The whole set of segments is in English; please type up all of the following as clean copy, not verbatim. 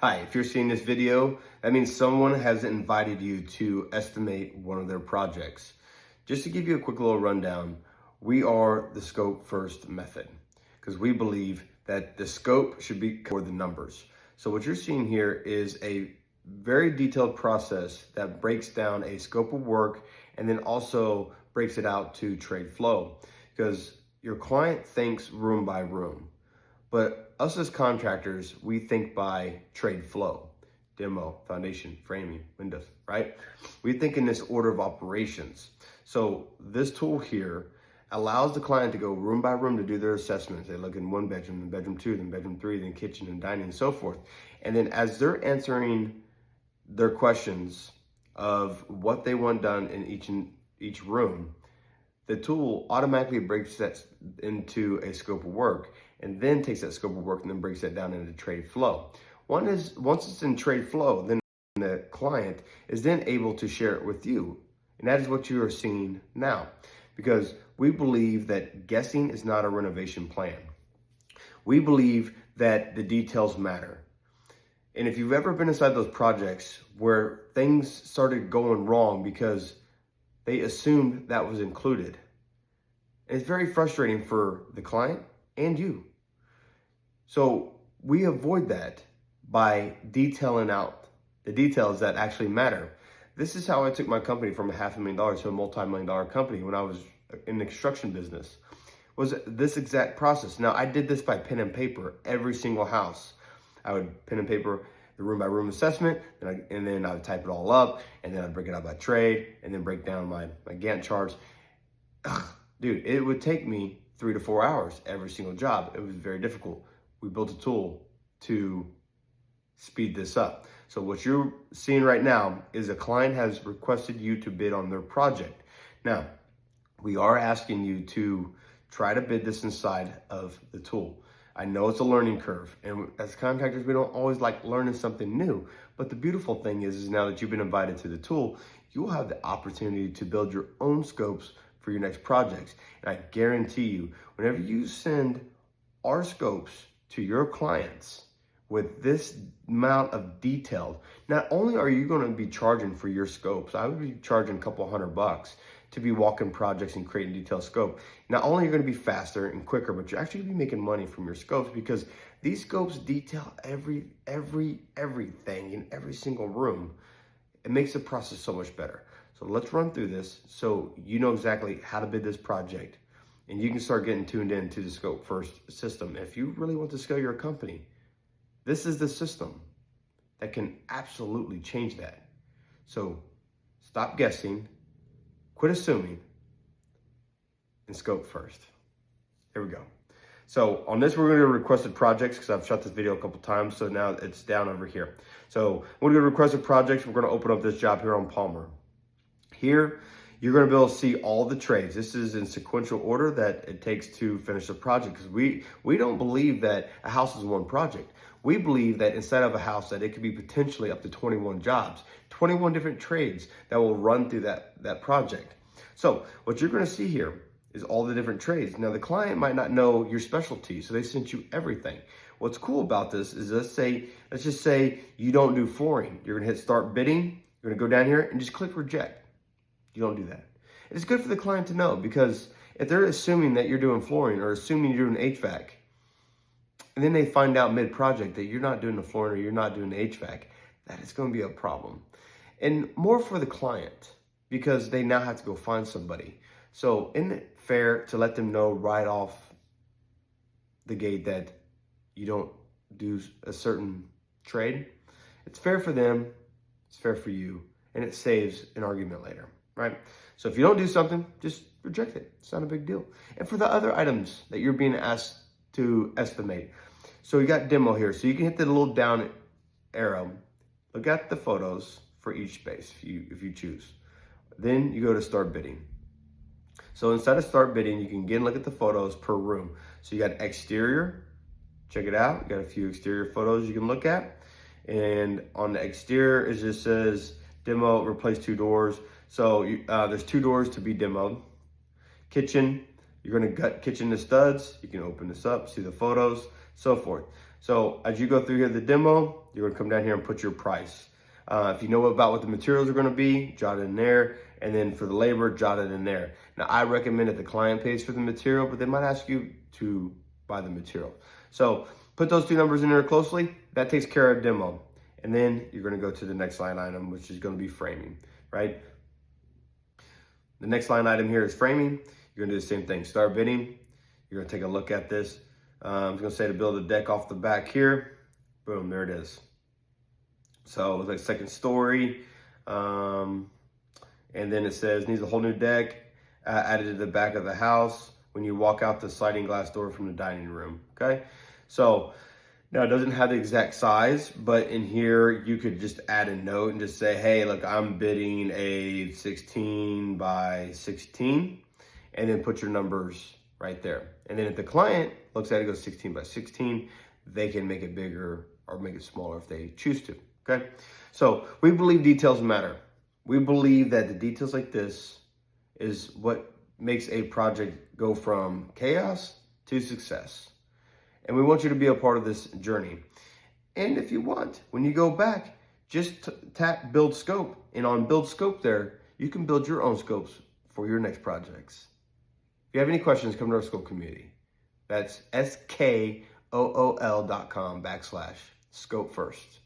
Hi, if you're seeing this video, that means someone has invited you to estimate one of their projects. Just to give you a quick little rundown, we are the ScopeFirst method because we believe that the scope should be for the numbers. So what you're seeing here is a very detailed process that breaks down a scope of work and then also breaks it out to trade flow, because your client thinks room by room. But us as contractors, we think by trade flow: demo, foundation, framing, windows, right? We think in this order of operations. So this tool here allows the client to go room by room to do their assessments. They look in one bedroom, then bedroom two, then bedroom three, then kitchen and dining and so forth. And then as they're answering their questions of what they want done in each room, the tool automatically breaks that into a scope of work and then takes that scope of work and then breaks that down into trade flow. Once it's in trade flow, then the client is then able to share it with you. And that is what you are seeing now, because we believe that guessing is not a renovation plan. We believe that the details matter. And if you've ever been inside those projects where things started going wrong because they assumed that was included, it's very frustrating for the client and you. So we avoid that by detailing out the details that actually matter. This is how I took my company from $500,000 to a multi-million-dollar company when I was in the construction business, was this exact process. Now, I did this by pen and paper, every single house. I would pen and paper the room by room assessment, and then I would type it all up, and then I'd break it out by trade, and then break down my Gantt charts. Dude, it would take me 3 to 4 hours every single job. It was very difficult. We built a tool to speed this up. So what you're seeing right now is a client has requested you to bid on their project. Now, we are asking you to try to bid this inside of the tool. I know it's a learning curve, and as contractors, we don't always like learning something new. But the beautiful thing is now that you've been invited to the tool, you will have the opportunity to build your own scopes for your next projects. And I guarantee you, whenever you send our scopes to your clients with this amount of detail, not only are you going to be charging for your scopes, I would be charging a couple $100 to be walking projects and creating detailed scope. Not only are you going to be faster and quicker, but you're actually going to be making money from your scopes, because these scopes detail everything in every single room. It makes the process so much better. So let's run through this so you know exactly how to bid this project, and you can start getting tuned into the ScopeFirst system. If you really want to scale your company, this is the system that can absolutely change that. So stop guessing, quit assuming, and scope first. Here we go. So on this, we're going to requested projects, because I've shot this video a couple times, so now it's down over here. So we're going to requested projects. We're going to open up this job here on Palmer. Here, you're going to be able to see all the trades. This is in sequential order that it takes to finish a project, because we don't believe that a house is one project. We believe that inside of a house that it could be potentially up to 21 jobs, 21 different trades that will run through that project. So what you're going to see here is all the different trades. Now, the client might not know your specialty, so they sent you everything. What's cool about this is, let's just say you don't do flooring. You're going to hit start bidding. You're going to go down here and just click reject. You don't do that. It's good for the client to know, because if they're assuming that you're doing flooring or assuming you're doing HVAC, and then they find out mid-project that you're not doing the flooring or you're not doing the HVAC, that is going to be a problem. And more for the client, because they now have to go find somebody. So isn't it fair to let them know right off the gate that you don't do a certain trade? It's fair for them, it's fair for you, and it saves an argument later, right? So if you don't do something, just reject it. It's not a big deal. And for the other items that you're being asked to estimate, so you got demo here. So you can hit the little down arrow, look at the photos for each space if you choose. Then you go to start bidding. So instead of start bidding, you can again look at the photos per room. So you got exterior, check it out. You got a few exterior photos you can look at. And on the exterior, it just says demo, replace 2 doors. So there's 2 doors to be demoed. Kitchen, you're gonna gut kitchen to studs. You can open this up, see the photos, so forth. So as you go through here, the demo, you're gonna come down here and put your price. If you know about what the materials are gonna be, jot it in there. And then for the labor, jot it in there. Now I recommend that the client pays for the material, but they might ask you to buy the material. So put those two numbers in there closely. That takes care of demo. And then you're gonna go to the next line item, which is gonna be framing, right? The next line item here is framing. You're gonna do the same thing, start bidding. You're gonna take a look at this. I'm gonna say to build a deck off the back here. Boom, there it is. So it looks like second story. And then it says needs a whole new deck added to the back of the house when you walk out the sliding glass door from the dining room, okay? So now it doesn't have the exact size, but in here you could just add a note and just say, hey, look, I'm bidding a 16 by 16, and then put your numbers right there. And then if the client looks at it, goes 16 by 16, they can make it bigger or make it smaller if they choose to, okay? So we believe details matter. We believe that the details like this is what makes a project go from chaos to success. And we want you to be a part of this journey. And if you want, when you go back, just tap build scope. And on build scope there, you can build your own scopes for your next projects. If you have any questions, come to our scope community. That's SKOOL.com/ScopeFirst.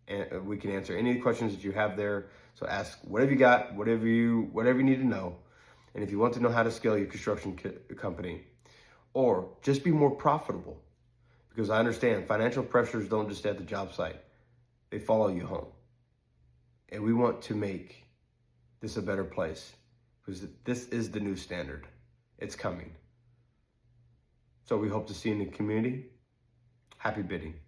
And we can answer any questions that you have there. So ask whatever you got, whatever you need to know. And if you want to know how to scale your construction company, or just be more profitable, because I understand financial pressures don't just stay at the job site, they follow you home. And we want to make this a better place, because this is the new standard. It's coming. So we hope to see you in the community. Happy bidding.